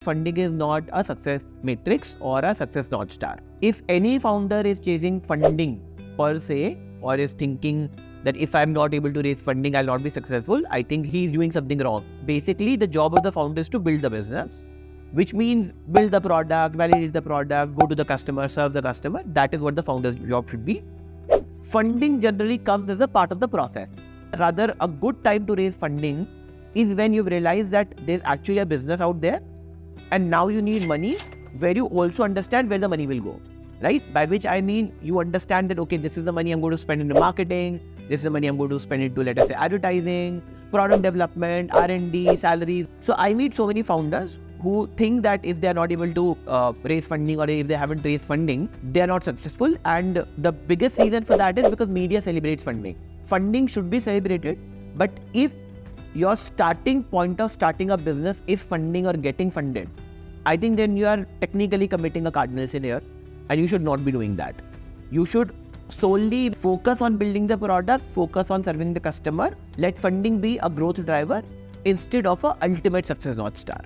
funding is not a success matrix or a success North Star. If any founder is chasing funding per se, or is thinking that if I'm not able to raise funding, I'll not be successful, I think he's doing something wrong. Basically, the job of the founder is to build the business, which means build the product, validate the product, go to the customer, serve the customer. That is what the founder's job should be. Funding generally comes as a part of the process. Rather, a good time to raise funding is when you've realized that there's actually a business out there and now you need money, where you also understand where the money will go, right? By which I mean you understand that, okay, this is the money I'm going to spend into marketing, this is the money I'm going to spend into, let us say, advertising, product development, R&D, salaries. So I meet so many founders who think that if they're not able to raise funding, or if they haven't raised funding, they're not successful. And the biggest reason for that is because media celebrates funding. Funding should be celebrated, but if your starting point of starting a business is funding or getting funded, I think then you are technically committing a cardinal sin here, and you should not be doing that. You should solely focus on building the product, focus on serving the customer, let funding be a growth driver instead of an ultimate success North Star.